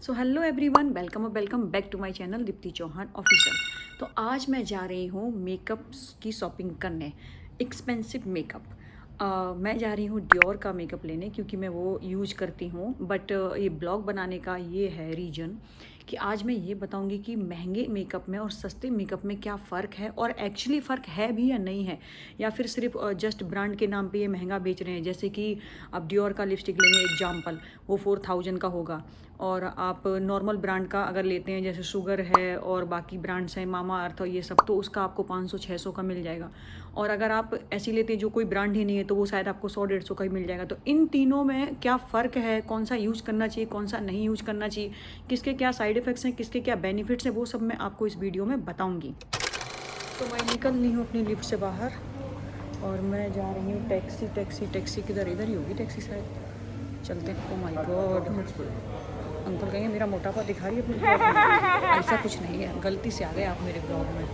So hello everyone, welcome back to my channel Deepti Chauhan official. तो आज मैं जा रही हूँ मेकअप की शॉपिंग करने, एक्सपेंसिव मेकअप। मैं जा रही हूँ डियोर का मेकअप लेने क्योंकि मैं वो यूज करती हूँ। बट ये ब्लॉग बनाने का ये है रीज़न कि आज मैं ये बताऊंगी कि महंगे मेकअप में और सस्ते मेकअप में क्या फ़र्क है और एक्चुअली फ़र्क है भी या नहीं है, या फिर सिर्फ जस्ट ब्रांड के नाम पे ये महंगा बेच रहे हैं। जैसे कि आप डियोर का लिपस्टिक लेंगे एग्जाम्पल, वो 4000 का होगा, और आप नॉर्मल ब्रांड का अगर लेते हैं जैसे शुगर है और बाकी ब्रांड्स हैं मामा अर्थ और ये सब, तो उसका आपको 500-600 का मिल जाएगा। और अगर आप ऐसी लेते हैं जो कोई ब्रांड ही नहीं है तो वो शायद आपको 100-150 का ही मिल जाएगा। तो इन तीनों में क्या फ़र्क है, कौन सा यूज़ करना चाहिए, कौन सा नहीं यूज़ करना चाहिए, किसके क्या साइड इफ़ेक्ट्स हैं, किसके क्या बेनिफिट्स हैं, वो सब मैं आपको इस वीडियो में बताऊँगी। तो मैं निकल रही हूँ अपनी लिफ्ट से बाहर और मैं जा रही हूँ टैक्सी किधर, इधर ही होगी टैक्सी शायद। चलते हैं। ओ माय गॉड, अंकल कहेंगे मेरा मोटापा दिखा रही है अपने ब्लॉग में। ऐसा कुछ नहीं है, गलती से आ गए आप मेरे ब्लॉग में।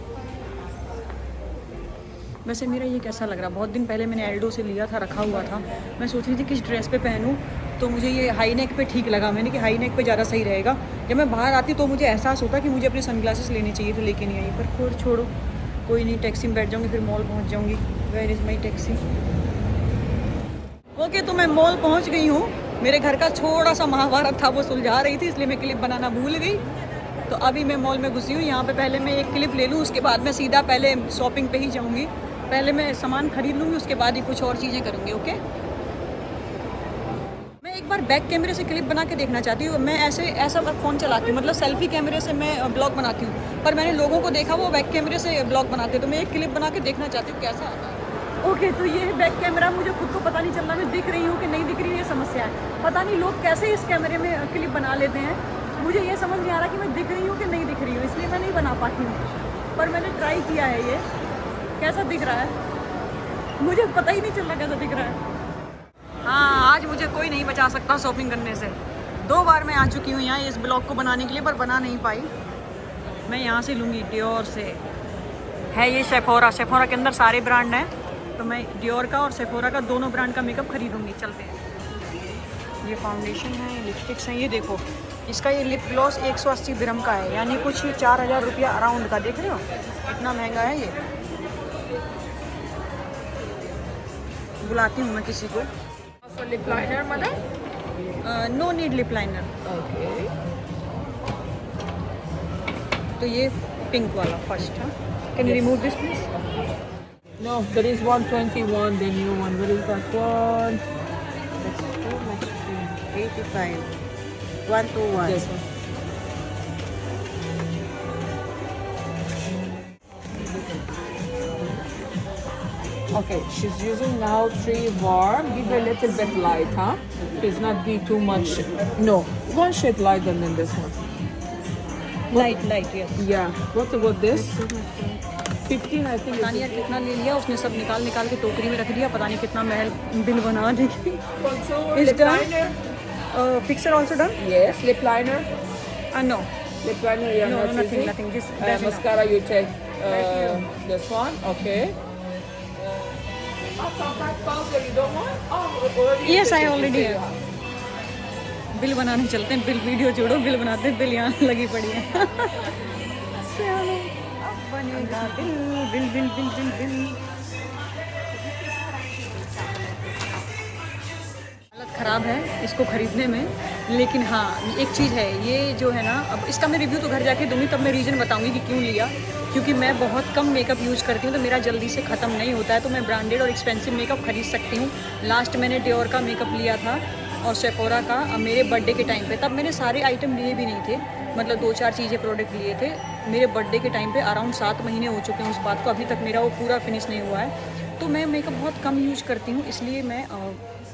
वैसे मेरा ये कैसा लग रहा, बहुत दिन पहले मैंने एल्डो से लिया था, रखा हुआ था। मैं सोच रही थी किस ड्रेस पे पहनूं, तो मुझे ये हाई नेक पे ठीक लगा। मैंने कि हाई नेक पे ज़्यादा सही रहेगा। जब मैं बाहर आती तो मुझे एहसास होता कि मुझे अपने सनग्लासेस लेने चाहिए थे, लेकिन यहीं पर खोर छोड़ो, कोई नहीं, टैक्सी में बैठ जाऊँगी, फिर मॉल पहुँच जाऊँगी। Where is my taxi? Okay, तो मैं मॉल पहुँच गई हूँ। मेरे घर का थोड़ा सा महाभारत था, वो सुलझा रही थी, इसलिए मैं क्लिप बनाना भूल गई। तो अभी मैं मॉल में घुसी हूँ। यहाँ पे पहले मैं एक क्लिप ले लूँ, उसके बाद मैं सीधा पहले शॉपिंग पे ही जाऊँगी। पहले मैं सामान खरीद लूँगी, उसके बाद ही कुछ और चीज़ें करूँगी। ओके, मैं एक बार बैक कैमरे से क्लिप बना के देखना चाहती हूँ। मैं ऐसा फ़ोन चलाती हूँ, मतलब सेल्फी कैमरे से मैं ब्लॉग बनाती हूँ, पर मैंने लोगों को देखा वो बैक कैमरे से ब्लॉग बनाते हैं। तो मैं एक क्लिप बना के देखना चाहती हूँ कैसा आता है। ओके, तो ये है बैक कैमरा। मुझे खुद को पता नहीं चल रहा मैं दिख रही हूँ कि नहीं दिख रही हूँ, ये समस्या है। पता नहीं लोग कैसे इस कैमरे में क्लिप बना लेते हैं, मुझे ये समझ नहीं आ रहा कि मैं दिख रही हूँ कि नहीं दिख रही हूँ, इसलिए मैं नहीं बना पाती हूँ। पर मैंने ट्राई किया है, ये कैसा दिख रहा है मुझे पता ही नहीं चल रहा कैसा दिख रहा है। हाँ, आज मुझे कोई नहीं बचा सकता शॉपिंग करने से। 2 बार मैं आ चुकी हूँ यहाँ इस ब्लॉग को बनाने के लिए, पर बना नहीं पाई। मैं यहाँ से लूँगी, डियोर से है ये। सेफोरा के अंदर सारे ब्रांड हैं, तो मैं डियोर का और सेफोरा का दोनों ब्रांड का मेकअप खरीदूँगी। चलते हैं। ये फाउंडेशन है, लिपस्टिक्स हैं, ये देखो। इसका ये लिप ग्लॉस 180 दिरहम का है, यानी कुछ 4000 रुपया अराउंड का। देख रहे हो इतना महंगा है ये। बुलाती हूँ मैं किसी को। Lip liner mother? No need lip liner. Okay. तो ये पिंक वाला फर्स्ट है। Can you remove this please? No, there is 121, the new one. Where is that one? That's too much. 85. 121. This one. Okay, she's using now 3 warm. Give her a little bit light, huh? Please not be too much. No, one shade lighter than this one. Light yes. Yeah. What about this? 15, I think. पता नहीं यार कितना ले लिया उसने, सब निकाल के टोकरी में रख दिया। पता नहीं कितना महल बिल बना देगी। Also, Is lip done? liner. Fixer also done? Yes, lip liner. No. Lip liner, you're No, not nothing. using? This that's enough. Mascara, you take this one. Okay. Contact powder, you don't want? Oh, already. Yes, I you already say you have. Bill बनाने चलते हैं। Bill video जोड़ो, bill बनाते हैं। Bill यहाँ लगी पड़ी है। चलो, अब बनेगा बिल। हालत ख़राब है इसको ख़रीदने में, लेकिन हाँ एक चीज़ है, ये जो है ना, अब इसका मैं रिव्यू तो घर जाके दूँगी, तब मैं रीज़न बताऊँगी कि क्यों लिया। क्योंकि मैं बहुत कम मेकअप यूज़ करती हूँ, तो मेरा जल्दी से ख़त्म नहीं होता है, तो मैं ब्रांडेड और एक्सपेंसिव मेकअप खरीद सकती हूँ। लास्ट मैंने डियोर का मेकअप लिया था और सेफोरा का मेरे बर्थडे के टाइम पे। तब मैंने सारे आइटम लिए भी नहीं थे, मतलब 2-4 चीज़ें प्रोडक्ट लिए थे। मेरे बर्थडे के टाइम पे अराउंड 7 महीने हो चुके हैं उस बात को, अभी तक मेरा वो पूरा फिनिश नहीं हुआ है। तो मैं मेकअप बहुत कम यूज़ करती हूँ, इसलिए मैं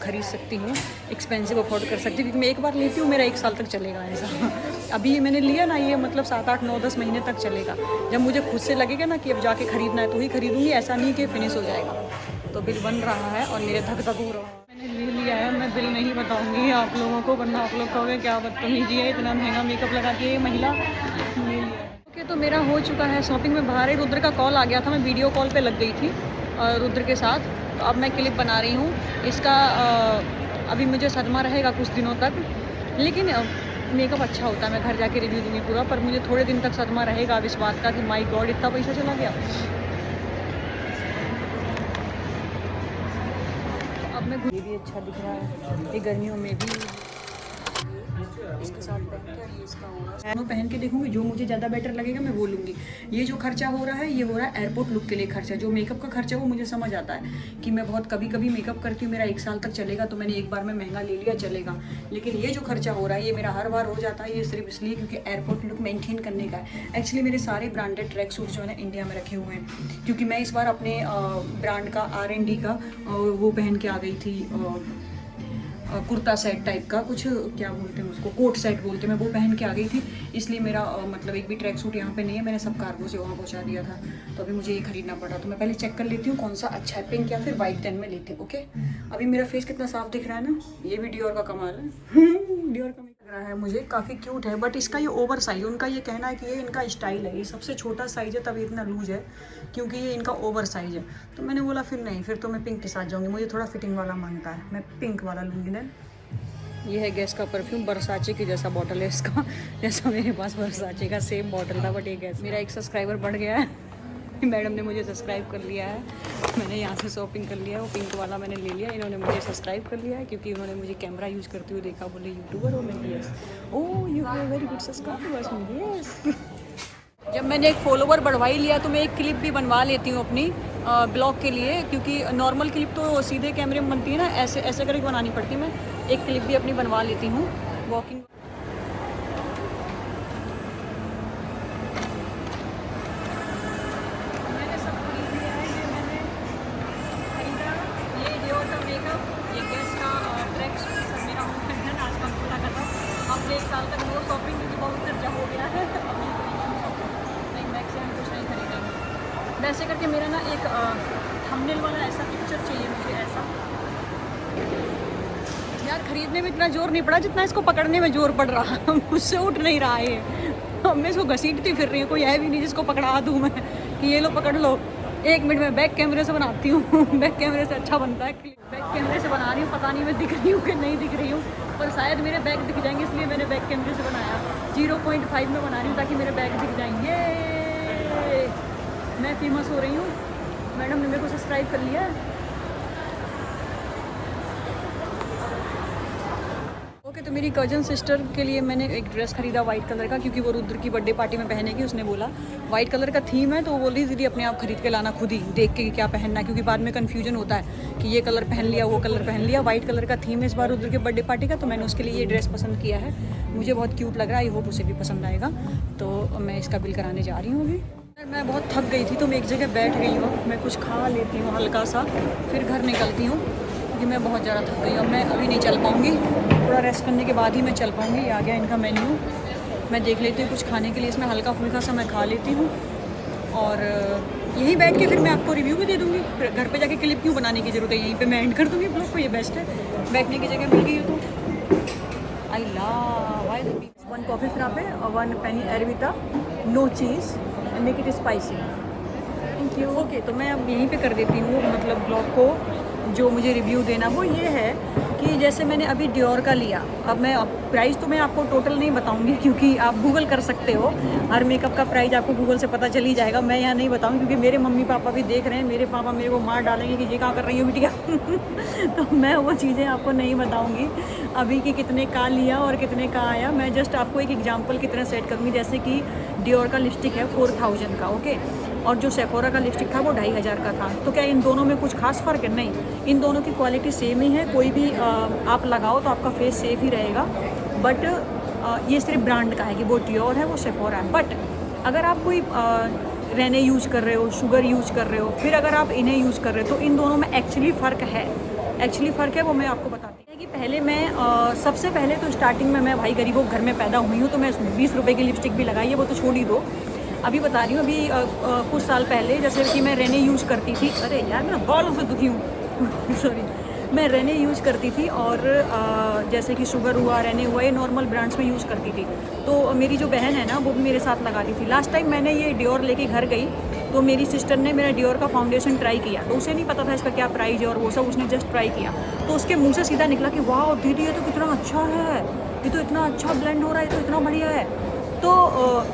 ख़रीद सकती हूँ, एक्सपेंसिव अफोर्ड कर सकती हूँ, क्योंकि मैं एक बार लेती हूँ मेरा 1 साल तक चलेगा ऐसा। अभी ये मैंने लिया ना, ये मतलब 7, 8, 9, 10 महीने तक चलेगा। जब मुझे खुद से लगेगा ना कि अब जाके ख़रीदना है तो ही खरीदूँगी, ऐसा नहीं कि फिनिश हो जाएगा। तो बिल बन रहा है और मेरे धक हो रहा है। मैंने ले लिया है, मैं बिल नहीं बताऊँगी आप लोगों को, वरना आप लोग कहोगे क्या बदतमीजी है, इतना महंगा मेकअप लगा के ये महिला ले लिया। ओके, तो मेरा हो चुका है शॉपिंग में। बाहर ही रुद्र का कॉल आ गया था, मैं वीडियो कॉल पे लग गई थी रुद्र के साथ। तो अब मैं क्लिप बना रही हूँ इसका। अभी मुझे सदमा रहेगा कुछ दिनों तक, लेकिन मेकअप अच्छा होता है, मैं घर जाके रिव्यू दूँगी पूरा, पर मुझे थोड़े दिन तक सदमा रहेगा अब इस बात का कि माय गॉड इतना पैसा चला गया। तो अब मैं ये भी अच्छा दिख रहा है, ये गर्मियों में भी इसके साथ मैं पहन के देखूंगी, जो मुझे ज़्यादा बेटर लगेगा मैं वो लूँगी। ये जो खर्चा हो रहा है ये हो रहा है एयरपोर्ट लुक के लिए खर्चा। जो मेकअप का खर्चा है वो मुझे समझ आता है कि मैं बहुत कभी कभी मेकअप करती हूँ, मेरा 1 साल तक चलेगा तो मैंने एक बार में महंगा ले लिया चलेगा। लेकिन ये जो खर्चा हो रहा है ये मेरा हर बार हो जाता है, ये सिर्फ इसलिए क्योंकि एयरपोर्ट लुक मेंटेन करने का है। एक्चुअली मेरे सारे ब्रांडेड ट्रैक सूट जो है ना इंडिया में रखे हुए हैं, क्योंकि मैं इस बार अपने ब्रांड का R&D का वो पहन के आ गई थी, कुर्ता सेट टाइप का, कुछ क्या बोलते हैं उसको, कोट सेट बोलते हैं, मैं वो पहन के आ गई थी। इसलिए मेरा मतलब एक भी ट्रैक सूट यहाँ पे नहीं है, मैंने सब कार्गो से वहाँ पहुँचा दिया था, तो अभी मुझे ये खरीदना पड़ा। तो मैं पहले चेक कर लेती हूँ कौन सा अच्छा है, पिंक या फिर वाइट, देन में लेती हूँ। ओके, अभी मेरा फेस कितना साफ दिख रहा है ना, ये भी डियोर का कमाल है। डियोर का लग रहा है मुझे, काफ़ी क्यूट है, बट इसका ये ओवर साइज, उनका ये कहना है कि ये इनका स्टाइल है, ये सबसे छोटा साइज़ है तभी इतना लूज है क्योंकि ये इनका ओवर साइज है। तो मैंने बोला फिर नहीं, फिर तो मैं पिंक के साथ जाऊँगी, मुझे थोड़ा फिटिंग वाला मांगता है, मैं पिंक वाला लूँगी। देन ये है गैस का परफ्यूम, बरसाचे की जैसा बॉटल है इसका, जैसा मेरे पास बरसाचे का सेम बॉटल था, बट ये गैस। मेरा एक सब्सक्राइबर बढ़ गया है, मैडम ने मुझे सब्सक्राइब कर लिया है, मैंने यहाँ से शॉपिंग कर लिया है, वो पिंक वाला मैंने ले लिया, इन्होंने मुझे सब्सक्राइब कर लिया है क्योंकि उन्होंने मुझे कैमरा यूज़ करते हुए देखा, बोले यूट्यूबर हो। मैं yes, oh you are very good subscriber, yes. जब मैंने एक फॉलोवर बढ़वा ही लिया तो मैं एक क्लिप भी बनवा लेती हूँ अपनी ब्लॉग के लिए, क्योंकि नॉर्मल क्लिप तो सीधे कैमरे में बनती है ना, ऐसे ऐसे करके बनानी पड़ती है। मैं एक क्लिप भी अपनी बनवा लेती हूँ वॉकिंग। मैंने सब खरीद लिया है, ये मैंने खरीदा, ये डियोर का मेकअप, ये गैस का ट्रैक सूट, सब मेरा होम आज का पूरा खत्म। अब 1 साल तक वो शॉपिंग क्योंकि बहुत खर्चा हो गया है, नहीं मैक्स से हम कुछ नहीं खरीदेंगे। वैसे करके मेरा ना एक थंबनेल वाला ऐसा पिक्चर चाहिए मुझे, ऐसा। यार खरीदने में इतना जोर नहीं पड़ा जितना इसको पकड़ने में जोर पड़ रहा, मुझसे उठ नहीं रहा है। अब मैं इसको घसीटती फिर रही हूँ, कोई है भी नहीं जिसको पकड़ा दूँ मैं कि ये लो पकड़ लो। 1 मिनट में बैक कैमरे से बनाती हूँ, बैक कैमरे से अच्छा बनता है। बैक कैमरे से बना रही हूँ, पता नहीं मैं दिख रही हूँ कि नहीं दिख रही हूँ, पर शायद मेरे बैक दिख जाएंगे, इसलिए मैंने बैक कैमरे से बनाया। 0.5 में बना रही हूँ ताकि मेरे बैक दिख जाएंगे। मैं फेमस हो रही हूँ, मैडम ने मेरे को सब्सक्राइब कर लिया है। ओके, तो मेरी कज़न सिस्टर के लिए मैंने एक ड्रेस खरीदा वाइट कलर का, क्योंकि वो रुद्र की बर्थडे पार्टी में पहनेगी। उसने बोला वाइट कलर का थीम है, तो वो बोल रही दीदी अपने आप खरीद के लाना, खुद ही देख के क्या पहनना है, क्योंकि बाद में कन्फ्यूजन होता है कि ये कलर पहन लिया वो कलर पहन लिया। वाइट कलर का थीम है इस बार रुद्र के बर्थडे पार्टी का, तो मैंने उसके लिए ये ड्रेस पसंद किया है। मुझे बहुत क्यूट लग रहा है, आई होप उसे भी पसंद आएगा। तो मैं इसका बिल कराने जा रही हूँ अभी। मैं बहुत थक गई थी तो मैं एक जगह बैठ गई हूँ, मैं कुछ खा लेती हूँ हल्का सा, फिर घर निकलती हूँ क्योंकि मैं बहुत ज़्यादा थक गई हूँ। मैं अभी नहीं चल पाऊँगी, थोड़ा रेस्ट करने के बाद ही मैं चल पाऊँगी। आ गया इनका मेन्यू, मैं देख लेती हूँ कुछ खाने के लिए, इसमें हल्का फुल्का सा मैं खा लेती हूँ और यहीं बैठ के फिर मैं आपको रिव्यू भी दे दूँगी। फिर घर पे जाके क्लिप क्यों बनाने की ज़रूरत है, यहीं पे मैं एंड कर दूँगी ब्लॉग को, ये बेस्ट है। बैठने की जगह मिल गई है तो आई लव 1 कॉफ़ी फ्रापे और 1 penne arrabbiata, no cheese, make it spicy, thank you. Okay, तो मैं अब यहीं पे कर देती हूँ मतलब ब्लॉग को। जो मुझे रिव्यू देना वो ये है कि जैसे मैंने अभी डियोर का लिया, अब मैं प्राइस तो मैं आपको टोटल नहीं बताऊंगी क्योंकि आप गूगल कर सकते हो, हर मेकअप का प्राइस आपको गूगल से पता चल ही जाएगा। मैं यहाँ नहीं बताऊंगी क्योंकि मेरे मम्मी पापा भी देख रहे हैं, मेरे पापा मेरे को मार डालेंगे कि ये कहाँ कर रही हो बिटिया। तो मैं वो चीज़ें आपको नहीं बताऊँगी अभी कि कितने का लिया और कितने का आया। मैं जस्ट आपको एक एग्जाम्पल की तरह सेट करूँगी, जैसे कि डियोर का लिपस्टिक है 4000 का, ओके, और जो सेफोरा का लिपस्टिक था वो 2500 का था। तो क्या इन दोनों में कुछ खास फ़र्क है? नहीं, इन दोनों की क्वालिटी सेम ही है, कोई भी आप लगाओ तो आपका फेस सेफ ही रहेगा। बट ये सिर्फ ब्रांड का है कि वो डियोर है वो सेफोरा है। बट अगर आप कोई रेने यूज़ कर रहे हो, शुगर यूज़ कर रहे हो, फिर अगर आप इन्हें यूज़ कर रहे हो, तो इन दोनों में एक्चुअली फ़र्क है। एक्चुअली फ़र्क है वो मैं आपको बताती हूँ कि पहले मैं सबसे पहले तो स्टार्टिंग में मैं भाई गरीबों घर में पैदा हुई हूँ, तो मैं 20 रुपये की लिपस्टिक भी लगाई है, वो तो छोड़ ही दो। अभी बता रही हूँ, अभी कुछ साल पहले जैसे कि मैं रेने यूज़ करती थी, अरे यार मैं बालों से दुखी हूँ सॉरी, मैं रेने यूज़ करती थी और जैसे कि शुगर हुआ, रेने हुआ, ये नॉर्मल ब्रांड्स में यूज़ करती थी। तो मेरी जो बहन है ना वो भी मेरे साथ लगाती थी। लास्ट टाइम मैंने ये डियोर लेके घर गई तो मेरी सिस्टर ने मेरा डियोर का फाउंडेशन ट्राई किया, तो उसे नहीं पता था इसका क्या प्राइस है और वो सब, उसने जस्ट ट्राई किया तो उसके मुंह से सीधा निकला कि वाह दीदी ये तो कितना अच्छा है, ये तो इतना अच्छा ब्लेंड हो रहा है, ये तो इतना बढ़िया है। तो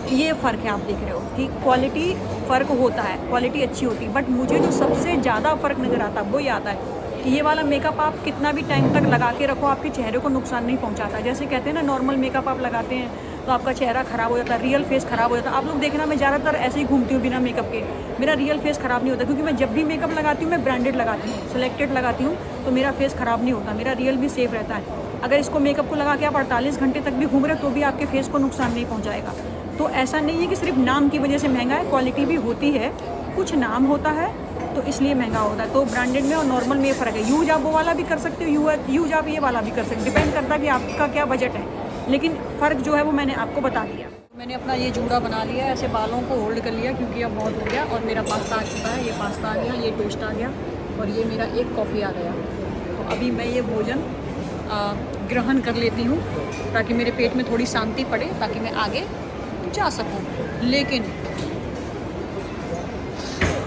ये फ़र्क है, आप देख रहे हो कि क्वालिटी फ़र्क होता है, क्वालिटी अच्छी होती है, बट मुझे जो सबसे ज़्यादा फ़र्क नज़र आता है वो ये आता है कि ये वाला मेकअप आप कितना भी टाइम तक लगा के रखो आपके चेहरे को नुकसान नहीं पहुंचाता। जैसे कहते हैं ना नॉर्मल मेकअप आप लगाते हैं तो आपका चेहरा ख़राब हो जाता है, रियल फेस ख़राब हो जाता है। आप लोग देखना मैं ज़्यादातर ऐसे ही घूमती हूँ बिना मेकअप के, मेरा रियल फेस ख़राब नहीं होता, क्योंकि मैं जब भी मेकअप लगाती हूँ मैं ब्रांडेड लगाती हूँ, सिलेक्टेड लगाती हूँ, तो मेरा फेस ख़राब नहीं होता, मेरा रियल भी सेफ़ रहता है। अगर इसको मेकअप को लगा के आप 48 घंटे तक भी घूम रहे हो तो भी आपके फेस को नुकसान नहीं पहुँचाएगा। तो ऐसा नहीं है कि सिर्फ नाम की वजह से महंगा है, क्वालिटी भी होती है, कुछ नाम होता है तो इसलिए महंगा होता है। तो ब्रांडेड में और नॉर्मल में ये फ़र्क है। यूज आप वो वाला भी कर सकते हो, यूज आप ये वाला भी कर सकते हो, डिपेंड करता है कि आपका क्या बजट है, लेकिन फ़र्क जो है वो मैंने आपको बता दिया। मैंने अपना ये जूड़ा बना लिया, ऐसे बालों को होल्ड कर लिया क्योंकि अब बहुत हो गया, और मेरा पास्ता आ चुका है, ये पास्ता आ गया, ये टोस्ट आ गया और ये मेरा एक कॉफ़ी आ गया। तो अभी मैं ये भोजन ग्रहण कर लेती हूँ ताकि मेरे पेट में थोड़ी शांति पड़े, ताकि मैं आगे जा सकूँ। लेकिन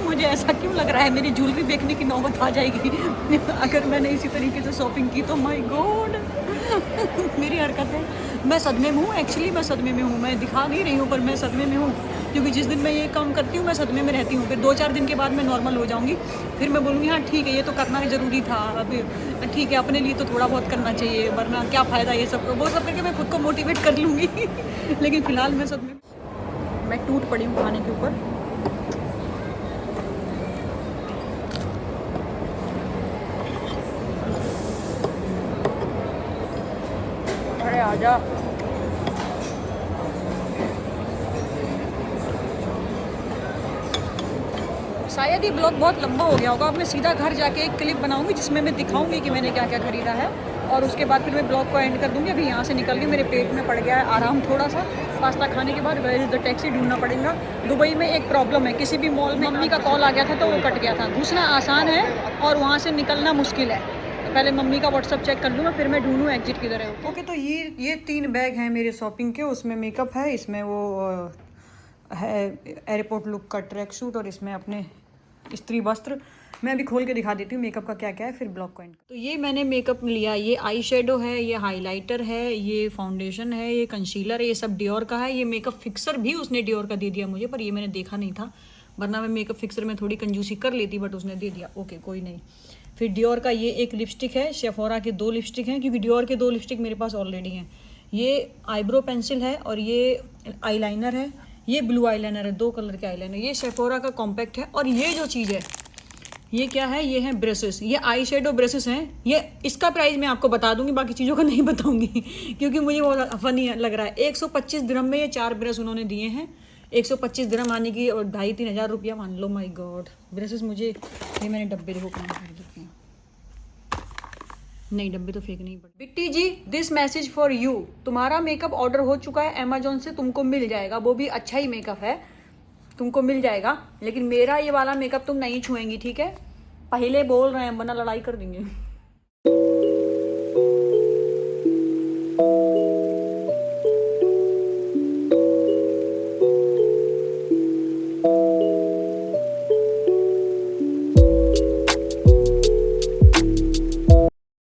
मुझे ऐसा क्यों लग रहा है मेरी ज्वेलरी देखने की नौबत आ जाएगी अगर मैंने इसी तरीके से शॉपिंग की तो। माय गॉड मेरी हरकतें, मैं सदमे में हूँ, एक्चुअली मैं सदमे में हूँ, मैं दिखा नहीं रही हूँ पर मैं सदमे में हूँ, क्योंकि जिस दिन मैं ये काम करती हूँ मैं सदमे में रहती हूँ, फिर 2-4 दिन के बाद मैं नॉर्मल हो जाऊँगी, फिर मैं बोलूँगी हाँ ठीक है ये तो करना ज़रूरी था, अभी ठीक है अपने लिए तो थोड़ा बहुत करना चाहिए, वरना क्या फ़ायदा ये सब, वो सब करके मैं खुद को मोटिवेट कर लूँगी लेकिन फ़िलहाल मैं सदमे, मैं टूट पड़ी हूँ खाने के ऊपर। अरे आजा, शायद ये ब्लॉग बहुत लंबा हो गया होगा, अब मैं सीधा घर जाके एक क्लिप बनाऊंगी जिसमें मैं दिखाऊंगी कि मैंने क्या क्या खरीदा है, और उसके बाद फिर मैं ब्लॉग को एंड कर दूंगी। अभी यहाँ से निकल गई, मेरे पेट में पड़ गया है आराम थोड़ा सा, पास्ता खाने के बाद वेयर इज़ द टैक्सी ढूंढना पड़ेगा। दुबई में एक प्रॉब्लम है, किसी भी मॉल में मम्मी का कॉल आ गया था तो वो कट गया था, घुसना आसान है और वहाँ से निकलना मुश्किल है। तो पहले मम्मी का व्हाट्सअप चेक कर लूँगा, फिर मैं ढूंढूँ एग्जिट किधर है। ओके, तो ये 3 बैग हैं मेरे शॉपिंग के, उसमें मेकअप है, इसमें वो है एयरपोर्ट लुक का ट्रैक सूट, और इसमें अपने स्त्री वस्त्र। मैं अभी खोल के दिखा देती हूँ मेकअप का क्या क्या है, फिर ब्लॉग को एंड। तो ये मैंने मेकअप लिया, ये आई शेडो है, ये हाइलाइटर है, ये फाउंडेशन है, ये कंसीलर है, ये सब डियोर का है। ये मेकअप फिक्सर भी उसने डियोर का दे दिया मुझे, पर ये मैंने देखा नहीं था, वरना मैं मेकअप फिक्सर में थोड़ी कंजूसी कर लेती, बट उसने दे दिया, ओके कोई नहीं। फिर डियोर का ये एक लिपस्टिक है, शेफोरा के 2 लिपस्टिक हैं, क्योंकि डियोर के 2 लिपस्टिक मेरे पास ऑलरेडी हैं। ये आईब्रो पेंसिल है और ये आईलाइनर है, ये ब्लू आईलाइनर है, 2 कलर के आईलाइनर। ये शेफोरा का कॉम्पैक्ट है, और ये जो चीज़ है ये क्या है, ये हैं ब्रशेस, ये आई शेडो ब्रशेस हैं। ये इसका प्राइस मैं आपको बता दूंगी, बाकी चीज़ों का नहीं बताऊंगी क्योंकि मुझे बहुत फनी लग रहा है। 125 दिरहम में ये 4 ब्रश उन्होंने दिए हैं, 125 दिरहम आने की, और 2,500-3 हज़ार रुपया मान लो। माय गॉड, ब्रशेस मुझे, ये मैंने डब्बे देखो कहाँ फेंक देते हैं, नहीं डब्बे तो फेंक नहीं पड़े। बिट्टी जी, दिस मैसेज फॉर यू, तुम्हारा मेकअप ऑर्डर हो चुका है अमेजोन से, तुमको मिल जाएगा, वो भी अच्छा ही मेकअप है, तुमको मिल जाएगा, लेकिन मेरा ये वाला मेकअप तुम नहीं छुएंगी, ठीक है? पहले बोल रहे हैं वरना लड़ाई कर देंगे।